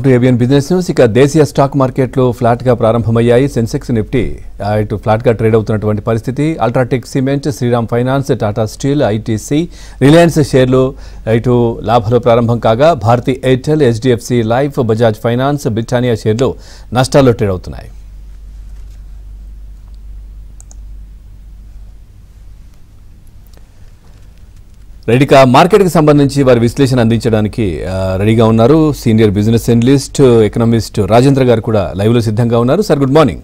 Welcome to ABN business news. ఇక దేశీయ stock మార్కెట్లు ఫ్లాట్గా ప్రారంభమయ్యాయి. సెన్సెక్స్ నిఫ్టీ ఇటు ఫ్లాట్గా ట్రేడ్ అవుతున్నటువంటి పరిస్థితి. UltraTech Cement, Shriram Finance, Tata Steel, ITC, Reliance షేర్లు ఇటు లాభాలు ప్రారంభం కాగా Bharti Airtel, HDFC Life, Bajaj Finance, Britannia షేర్లు నష్టాల్లో ట్రేడ్ అవుతున్నాయి. రెడీగా మార్కెట్కి సంబంధించి వారి విశ్లేషణ అందించడానికి రెడీగా ఉన్నారు senior business analyst, economist Rajendra గారు కూడా లైవ్ లో సిద్ధంగా ఉన్నారు. Sir good morning.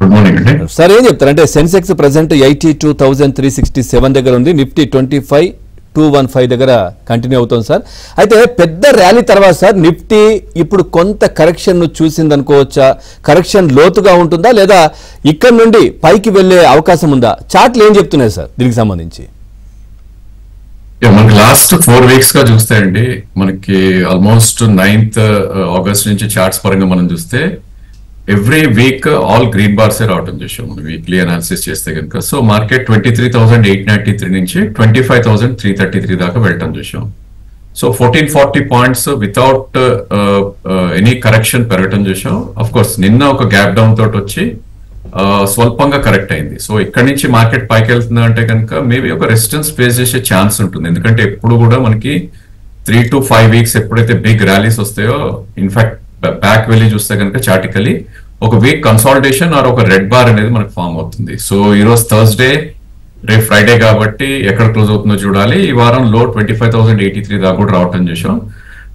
Good morning అండి. సార్ ఏం చెప్తారంటే సెన్సెక్స్ ప్రెసెంట్ 82,367 దగ్గర ఉంది, నిఫ్టీ 25,215 దగ్గర కంటిన్యూ అవుతుంది సార్. అయితే పెద్ద ర్యాలీ తర్వాత సార్ నిఫ్టీ ఇప్పుడు కొంత కరెక్షన్ ను చూసింది అనుకోవచ్చా? కరెక్షన్ లోతుగా ఉంటుందా లేదా ఇక్కడ నుండి పైకి వెళ్లే అవకాశం ఉందా? చార్ట్లు ఏం చెప్తున్నాయి సార్ దీనికి సంబంధించి? మనకి లాస్ట్ 4 వీక్స్ గా చూస్తే అండి, మనకి ఆల్మోస్ట్ 9th ఆగస్ట్ నుంచి చార్ట్స్ పరంగా మనం చూస్తే every week all green bars రావటం చేసాం మనం వీక్లీ అనాలిసిస్ చేస్తే కనుక. సో మార్కెట్ 23,893 నుంచి 25,333 దాకా వెళ్ళటం చేసాం. So 1440 points without any correction పెరగటం చేసాం. అఫ్ కోర్స్ నిన్న ఒక గ్యాప్ డౌన్ తోటి వచ్చి స్వల్పంగా కరెక్ట్ అయింది. సో ఇక్కడ నుంచి మార్కెట్ పైకి వెళ్తుందా అంటే కనుక మేబీ ఒక రెసిస్టెన్స్ ఫేస్ చేసే ఛాన్స్ ఉంటుంది. ఎందుకంటే ఎప్పుడు కూడా మనకి 3 to 5 వీక్స్ ఎప్పుడైతే బిగ్ ర్యాలీస్ వస్తాయో, ఇన్ఫాక్ట్ బ్యాక్ వెళ్ళి చూస్తే కనుక చార్టికలీ ఒక వీక్ కన్సాలిడేషన్ ఆర్ ఒక రెడ్ బార్ అనేది మనకు ఫామ్ అవుతుంది. సో ఈ రోజు థర్స్డే, రేపు ఫ్రైడే కాబట్టి ఎక్కడ క్లోజ్ అవుతుందో చూడాలి. ఈ వారం లో 25,083 దాకా కూడా రావటం చేసాం.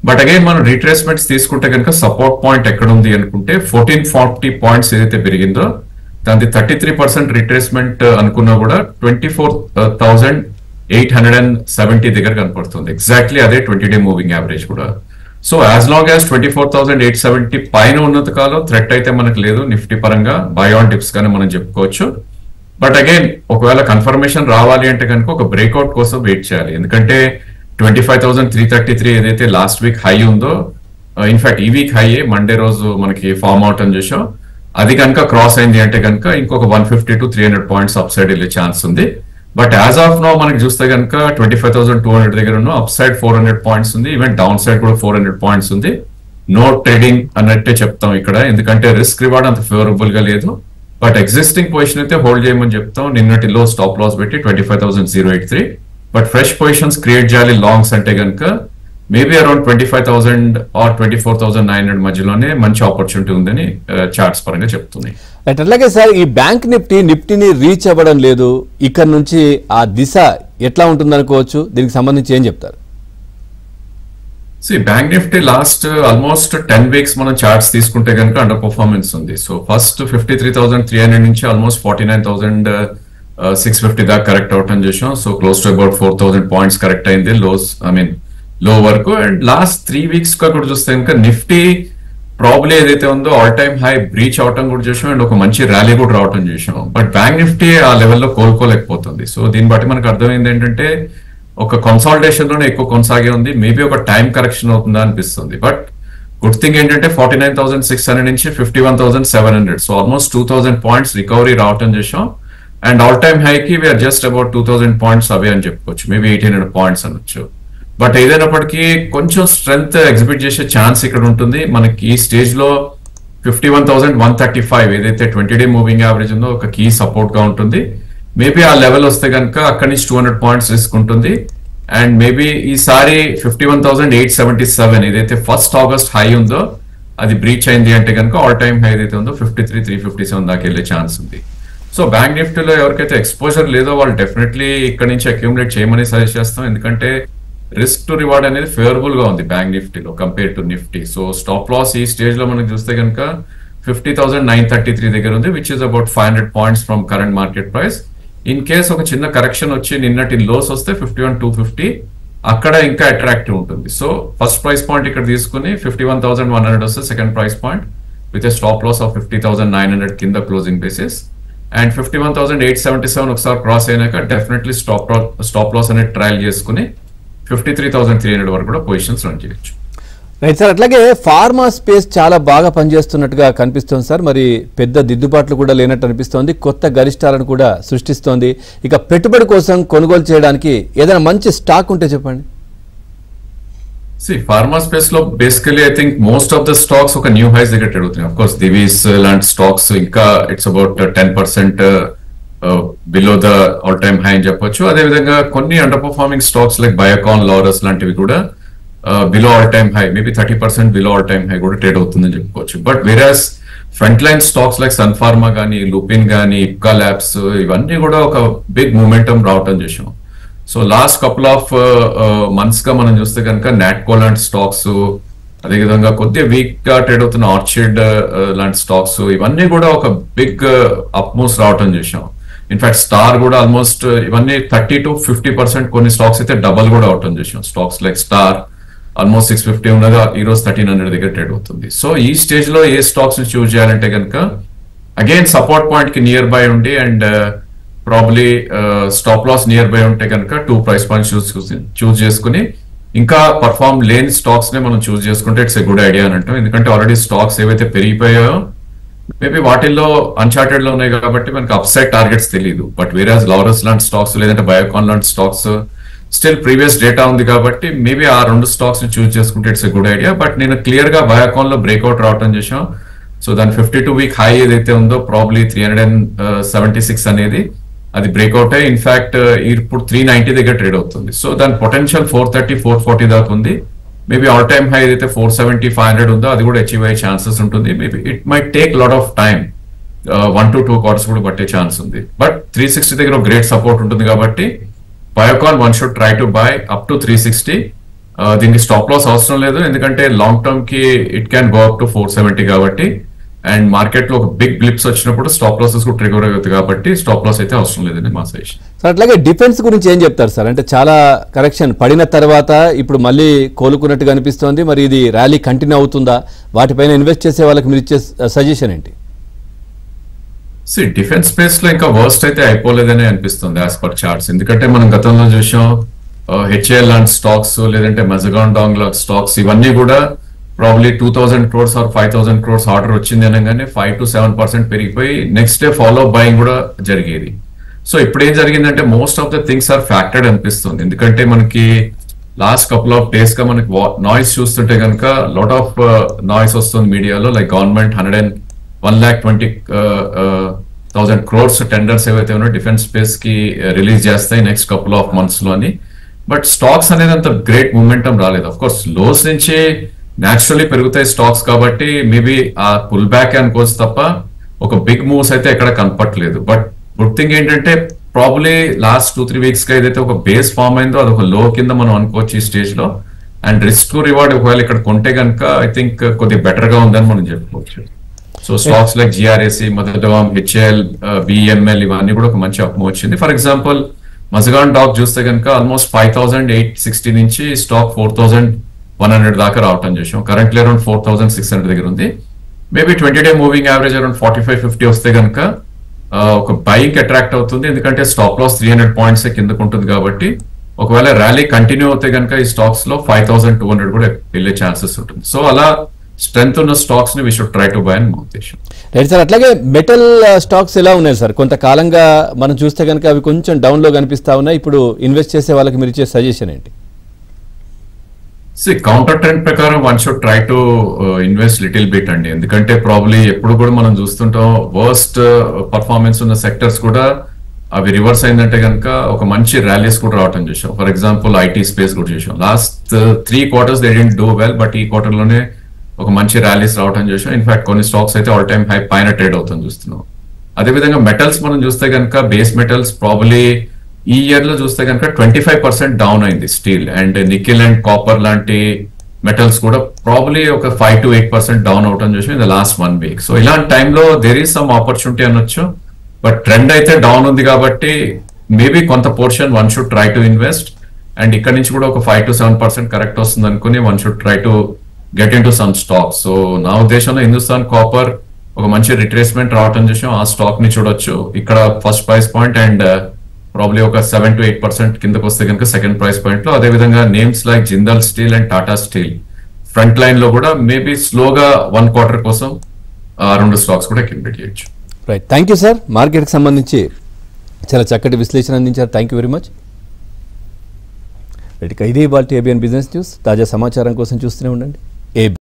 బట్ అగైన్ మనం రీట్రేస్మెంట్స్ తీసుకుంటే కనుక సపోర్ట్ పాయింట్ ఎక్కడ ఉంది అనుకుంటే 1440 పాయింట్స్ ఏదైతే పెరిగిందో దాని 33% రిట్రేస్మెంట్ అనుకున్నా కూడా 24,870 దగ్గర కనపడుతుంది. ఎగ్జాక్ట్లీ అదే 20-day మూవింగ్ యావరేజ్ కూడా. సో యాజ్ లాంగ్ యాజ్ 24,870 పైన ఉన్నంత కాలం థ్రెట్ అయితే మనకు లేదు నిఫ్టీ పరంగా. బై ఆన్ టిప్స్ గానే మనం చెప్పుకోవచ్చు. బట్ అగైన్ ఒకవేళ కన్ఫర్మేషన్ రావాలి అంటే కనుక ఒక బ్రేక్అవుట్ కోసం వెయిట్ చేయాలి. ఎందుకంటే 25,333 ఏదైతే లాస్ట్ వీక్ హై ఉందో, ఇన్ఫాక్ట్ ఈ వీక్ హై మండే రోజు మనకి ఫామ్ అవుట్ అని చూసాం. అది కనుక క్రాస్ అయింది అంటే కనుక ఇంకొక 150 to 300 పాయింట్స్ అప్ సైడ్ వెళ్ళే ఛాన్స్ ఉంది. బట్ యాజ్ ఆఫ్ నో మనకి చూస్తే కనుక 25,200 దగ్గర ఉన్న అప్ సైడ్ 400 పాయింట్స్ ఉంది. ఈవెన్ డౌన్ సైడ్ కూడా 400 పాయింట్స్ ఉంది. నో ట్రేడింగ్ అన్నట్టే చెప్తాం ఇక్కడ, ఎందుకంటే రిస్క్ రివార్డ్ అంత ఫేవరబుల్ గా లేదు. బట్ ఎగ్జిస్టింగ్ పొజిషన్ అయితే హోల్డ్ చేయమని చెప్తాం. నిన్నటి లో స్టాప్ లాస్ పెట్టి 25,083. బట్ ఫ్రెష్ పొజిషన్స్ క్రియేట్ చేయాలి లాంగ్స్ అంటే కనుక మేబీ అరౌండ్ 25,000 ఆర్ 24,900 మధ్యలోనే మంచి ఆపర్చునిటీ ఉందని చార్ట్స్ పరంగా చెప్తున్నాయి. అట్లాగే సార్ ఈ బ్యాంక్ నిఫ్టీని రీచ్ అవ్వడం లేదు. ఇక్కడ నుంచి ఆ దిశ ఎట్లా ఉంటుంది అనుకోవచ్చు? దీనికి సంబంధించి ఏం చెప్తారు? Bank Nifty last almost 10 weeks మనం చార్ట్స్ తీసుకుంటే కనుక అండర్ పర్ఫార్మెన్స్ ఉంది. సో ఫస్ట్ 53,300 నుంచి ఆల్మోస్ట్ 49,650 దాకా కరెక్ట్ అవటం చేసాం. So close to about 4,000 points correct అయింది లో వరకు. అండ్ లాస్ట్ 3 వీక్స్ గా కూడా చూస్తే కనుక నిఫ్టీ ప్రాబ్లీ ఏదైతే ఉందో ఆల్ టైమ్ హై బ్రీచ్ అవటం కూడా చేసాం. అండ్ ఒక మంచి ర్యాలీ కూడా రావటం చేసాం. బట్ బ్యాంక్ నిఫ్టీ ఆ లెవెల్లో కోలుకోలేకపోతుంది. సో దీన్ని బట్టి మనకు అర్థమైంది ఏంటంటే ఒక కన్సాలిడేషన్ లోనే ఎక్కువ కొనసాగే ఉంది. మేబీ ఒక టైం కరెక్షన్ అవుతుందా అనిపిస్తుంది. బట్ గుడ్ థింగ్ ఏంటంటే 49,600 నుంచి 51,700, సో ఆల్మోస్ట్ 2,000 పాయింట్స్ రికవరీ రావటం చేసాం. అండ్ ఆల్ టైమ్ హైకి we're just about 2,000 points away అని చెప్పుకోవచ్చు. మేబీ 1,800 పాయింట్స్ అనొచ్చు. బట్ ఏదైనప్పటికీ కొంచెం స్ట్రెంగ్త్ ఎగ్జిబిట్ చేసే ఛాన్స్ ఇక్కడ ఉంటుంది. మనకి ఈ స్టేజ్ లో 51,135 ఏదైతే 20-day మూవింగ్ యావరేజ్ ఉందో ఒక కీ సపోర్ట్ గా ఉంటుంది. మేబీ ఆ లెవెల్ వస్తే కనుక అక్కడి నుంచి 200 పాయింట్స్ రిస్క్ ఉంటుంది. అండ్ మేబీ ఈసారి 51,877 ఏదైతే ఫస్ట్ ఆగస్ట్ హై ఉందో అది బ్రీచ్ అయింది అంటే కనుక ఆల్ టైమ్ హై ఏదైతే ఉందో 53,357 దాకా వెళ్ళే ఛాన్స్ ఉంది. సో బ్యాంక్ నిఫ్టీలో ఎవరికైతే ఎక్స్పోజర్ లేదో వాళ్ళు డెఫినెట్లీ ఇక్కడ నుంచి అక్యూములేట్ చేయమని సజెస్ట్ చేస్తాం. ఎందుకంటే రిస్క్ టు రివార్డ్ అనేది ఫేవరబుల్ గా ఉంది బ్యాంక్ నిఫ్టీలో compare to Nifty. So stop loss ఈ స్టేజ్ లో మనం చూస్తే కనుక 50,933 దగ్గర ఉంది, which is about 500 points from current market price. In case ఒక చిన్న కరెక్షన్ వచ్చి నిన్నటి లోస్ వస్తే 51,250 అక్కడ ఇంకా అట్రాక్టివ్ ఉంటుంది. సో ఫస్ట్ ప్రైస్ పాయింట్ ఇక్కడ తీసుకుని 51,100 వస్తే second price point with stop loss of 50,900 కింద క్లోజింగ్ బేసిస్. అండ్ 51,877 ఒకసారి క్రాస్ అయినాక డెఫినెట్లీ స్టాప్ లాస్ అనేది ట్రయల్ చేసుకుని 53,300 వరకు కూడా పొజిషన్స్ రన్ చేయొచ్చు. రైట్ సార్, అట్లాగే ఫార్మా స్పేస్ చాలా బాగా పనిచేస్తున్నట్టుగా కనిపిస్తోంది సార్. మరి పెద్ద దిద్దుబాట్లు కూడా లేనట్టు అనిపిస్తోంది, కొత్త గరిష్టాలను కూడా సృష్టిస్తోంది. ఇక పెట్టుబడి కోసం కొనుగోలు చేయడానికి ఏదైనా మంచి స్టాక్ ఉంటే చెప్పండి. ఫార్మా స్పేస్ లో basically I think most of the stocks ఒక న్యూ హైస్ దగ్గర ట్రేడ్ అవుతున్నాయి. అఫ్ కోర్స్ దివీస్ లాంటి స్టాక్స్ ఇంకా it's about 10% below the all time high అని చెప్పొచ్చు. అదేవిధంగా కొన్ని under performing stocks like Biocon, Laurus లాంటివి కూడా below all time high, maybe 30% below all time high కూడా ట్రేడ్ అవుతుందని చెప్పుకోవచ్చు. But whereas front line stocks like Sun Pharma కానీ, లూపిన్ కానీ, ఇప్కా ల్యాబ్స్ ఇవన్నీ కూడా ఒక బిగ్ మూమెంటం రావటం చేసాం. So last couple of months గా మనం చూస్తే కనుక నాట్కో లాంటి స్టాక్స్, అదేవిధంగా కొద్దిగా వీక్ గా ట్రేడ్ అవుతున్న ఆర్చిడ్ లాంటి స్టాక్స్ ఇవన్నీ కూడా ఒక బిగ్ అప్ మూవ్స్ రావటం చేసాం. ఇన్ఫాక్ట్ స్టార్ కూడా ఆల్మోస్ట్ ఇవన్నీ 30 to 50%, కొన్ని స్టాక్స్ అయితే డబల్ కూడా అవటం చేసాం. స్టాక్స్ లైక్ స్టార్ ఆల్మోస్ట్ 650 ఉన్నది ఈ రోజు 1300 దగ్గర ట్రేడ్ అవుతుంది. సో ఈ స్టేజ్ లో ఏ స్టాక్స్ ని చూస్ చేయాలంటే కనుక అగైన్ సపోర్ట్ పాయింట్ కి నియర్ బై ఉండి and probably stop loss near by ఉంటే కనుక 2 ప్రైస్ పాయింట్స్ చూస్ చేసుకుని ఇంకా పర్ఫార్మ్ లేని స్టాక్స్ నే మనం చూస్ చేసుకుంటే ఇట్స్ ఎ గుడ్ ఐడియా అని అంటాం. ఎందుకంటే ఆల్రెడీ స్టాక్స్ ఏవైతే పెరిగిపోయాయో మేబీ వాటిల్లో అన్చార్టెడ్ లో ఉన్నాయి కాబట్టి మనకి అప్సైడ్ టార్గెట్స్ తెలియదు. బట్ వేరాజ్ లారస్ లాంటి స్టాక్స్ లేదంటే బయోకాన్ లాంటి స్టాక్స్ స్టిల్ ప్రీవియస్ డేటా ఉంది కాబట్టి మేబీ ఆ 2 స్టాక్స్ ని చూస్ చేసుకుంటే it's a good idea. But నేను క్లియర్ గా బయోకాన్ లో బ్రేక్అవుట్ రావటం చేసాం. సో దాని 52 వీక్ హై ఏదైతే ఉందో ప్రాబ్లీ 376 అనేది అది బ్రేక్అవుట్ అయ్యి ఇన్ఫాక్ట్ ఇప్పుడు 390 దగ్గర ట్రేడ్ అవుతుంది. సో దాని పొటెన్షియల్ 430, 440 దాకా ఉంది. మేబీ ఆల్ టైమ్ హై ఏదైతే 470, 500 ఉందో అది కూడా అచీవ్ అయ్యే ఛాన్సెస్ ఉంటుంది. Maybe it might take lot of time, 1 to 2 quarters కూడా పట్టే ఛాన్స్ ఉంది. బట్ 360 దగ్గర ఒక గ్రేట్ సపోర్ట్ ఉంటుంది కాబట్టి Biocon one should try to by up to 360. దీనికి స్టాప్ లాస్ అవసరం లేదు, ఎందుకంటే లాంగ్ టర్మ్ కి it can go up to 470 కాబట్టి. అండ్ మార్కెట్ లో ఒక బిగ్ బ్లిప్స్ వచ్చినప్పుడు స్టాప్ లాసెస్ కూడా ట్రిగర్ అవుతుంది కాబట్టి స్టాప్ లాస్ అయితే అవసరం లేదండి మా సజెషన్. సార్ అట్లాగే డిఫెన్స్ గురించి ఏం చెప్తారు సార్? అంటే చాలా కరెక్షన్ పడిన తర్వాత ఇప్పుడు మళ్ళీ కోలుకున్నట్టుగా అనిపిస్తోంది. మరి ఇది ర్యాలీ కంటిన్యూ అవుతుందా? వాటిపైన ఇన్వెస్ట్ చేసే వాళ్ళకి మీరు ఇచ్చే సజెషన్ ఏంటి? డిఫెన్స్ స్పేస్ లో ఇంకా వర్స్ట్ అయితే అయిపోలేదని అనిపిస్తుంది యాజ్ పర్ చార్ట్స్. ఎందుకంటే మనం గతంలో చూసాం హెచ్ఏఎల్ లాంటి స్టాక్స్ లేదంటే మజగాన్ డాంగ్ లాంటి స్టాక్స్ ఇవన్నీ కూడా probably 2000 crores or 5000 crores order వచ్చింది అనగానే 5 to 7% పెరిగిపోయి నెక్స్ట్ డే ఫాలో బయింగ్ కూడా జరిగేది. సో ఇప్పుడు ఏం జరిగిందంటే most of the things are factored అనిపిస్తుంది. ఎందుకంటే మనకి లాస్ట్ కపుల్ ఆఫ్ డేస్ గా మనకి నాయిస్ చూస్తుంటే కనుక లాట్ ఆఫ్ నాయిస్ వస్తుంది మీడియాలో. లైక్ గవర్నమెంట్ 1,20,000 crores టెండర్స్ ఏవైతే ఉన్నాయో డిఫెన్స్ స్పేస్ కి రిలీజ్ చేస్తాయి నెక్స్ట్ కపుల్ ఆఫ్ మంత్స్ లోని. బట్ స్టాక్స్ అనేది అంత గ్రేట్ మూమెంటం రాలేదు. అఫ్ కోర్స్ లోస్ నుంచి న్యాచురలీ పెరుగుతాయి స్టాక్స్ కాబట్టి మేబీ ఆ పుల్ బ్యాక్ అనుకోవచ్చు తప్ప ఒక బిగ్ మూవ్స్ అయితే ఎక్కడ కనపట్లేదు. బట్ గుడ్ థింగ్ ఏంటంటే ప్రాబ్లీ లాస్ట్ 2-3 వీక్స్ గా ఏదైతే ఒక బేస్ ఫామ్ అయిందో అది ఒక లో కింద మనం అనుకోవచ్చు ఈ స్టేజ్ లో. అండ్ రిస్క్ టు రివార్డ్ ఒకవేళ ఇక్కడ కొంటే కనుక ఐ థింక్ కొద్దిగా బెటర్ గా ఉందని మనం చెప్పుకోవచ్చు. సో స్టాక్స్ లైక్ జిఆర్ఏసి, మదర్డవామ్, హెచ్ఏఎల్, బిఎంఎల్ ఇవన్నీ కూడా ఒక మంచి అప్మూవ్ వచ్చింది. ఫర్ ఎగ్జాంపుల్ మజగాన్ డాక్ చూస్తే కనుక ఆల్మోస్ట్ 5860 నుంచి స్టాక్ 4100 దాకా రావటం చేసాం. కరెంట్లీ అరౌండ్ 4600 దగ్గర ఉంది. Maybe 20-day moving average around 45-50 వస్తే కనుక ఒక బైక్ అట్రాక్ట్ అవుతుంది. ఎందుకంటే స్టాప్ లాస్ 300 points కిందకు ఉంటుంది కాబట్టి ఒకవేళ ర్యాలీ కంటిన్యూ అవుతే కనుక ఈ స్టాక్స్ లో 5200 కూడా వెళ్ళే ఛాన్సెస్ ఉంటుంది. సో అలా స్ట్రెంత్ ఉన్న స్టాక్స్ ని we should try to buy అని మా ఉద్దేశం. Right sir. అట్లాగే మెటల్ స్టాక్స్ ఎలా ఉన్నాయి సార్? కొంతకాలంగా మనం చూస్తే కనుక అవి కొంచెం డౌన్ లో కనిపిస్తా ఉన్నాయి. ఇప్పుడు ఇన్వెస్ట్ చేసే వాళ్ళకి మీరు ఇచ్చే సజెషన్ ఏంటి? కౌంటర్ ట్రెండ్ ప్రకారం one should try to invest little bit అండి. ఎందుకంటే ప్రాబ్లీ ఎప్పుడు కూడా మనం చూస్తుంటాం వర్స్ట్ పర్ఫార్మెన్స్ ఉన్న సెక్టర్స్ కూడా అవి రివర్స్ అయిందంటే కనుక ఒక మంచి ర్యాలీస్ కూడా రావటం చూసాం. ఫర్ ఎగ్జాంపుల్ ఐటీ స్పేస్ కూడా చూసాం. Last 3 quarters they didn't do well, but ఈ క్వార్టర్ లోనే ఒక మంచి ర్యాలీస్ రావటం చూసాం. ఇన్ఫాక్ట్ కొన్ని స్టాక్స్ అయితే ఆల్ టైమ్ హై పైన ట్రేడ్ అవుతుంది చూస్తున్నాం. అదేవిధంగా మెటల్స్ మనం చూస్తే కనుక బేస్ మెటల్స్ ప్రాబ్లీ ఈ ఇయర్ లో చూస్తే కనుక 25% డౌన్ అయింది steel and nickel and copper లాంటి మెటల్స్ కూడా ప్రాబ్లీ ఒక 5 to 8% డౌన్ అవటం చూసాం in the last 1 week. So ఇలాంటి టైంలో దేర్ ఈస్ సమ్ ఆపర్చునిటీ అనొచ్చు. బట్ ట్రెండ్ అయితే డౌన్ ఉంది కాబట్టి మేబీ కొంత portion one should try to invest. And ఇక్కడ నుంచి కూడా ఒక 5 to 7% కరెక్ట్ వస్తుంది అనుకుని one should try to get in to some stocks. So నా ఉద్దేశంలో హిందుస్థాన్ కాపర్ ఒక మంచి రిట్రేస్మెంట్ రావటం చూసాం. ఆ స్టాక్ ని చూడొచ్చు. ఇక్కడ first price point and probably ఒక 7 to 8% కిందకు వస్తే కనుక సెకండ్ ప్రైస్ పాయింట్ లో. అదేవిధంగా names like Jindal steel and Tata steel front line లో కూడా మేబీ స్లోగా 1 quarter కోసం 2 స్టాక్స్ కూడా కింద చేయొచ్చు. Right, thank you sir. మార్కెట్కి సంబంధించి చాలా చక్కటి విశ్లేషణ అందించారు. Thank you very much. Right, ఇక ఇది ఇవాల్టి ఏబిఎన్ బిజినెస్ న్యూస్. తాజా సమాచారం కోసం చూస్తూనే ఉండండి.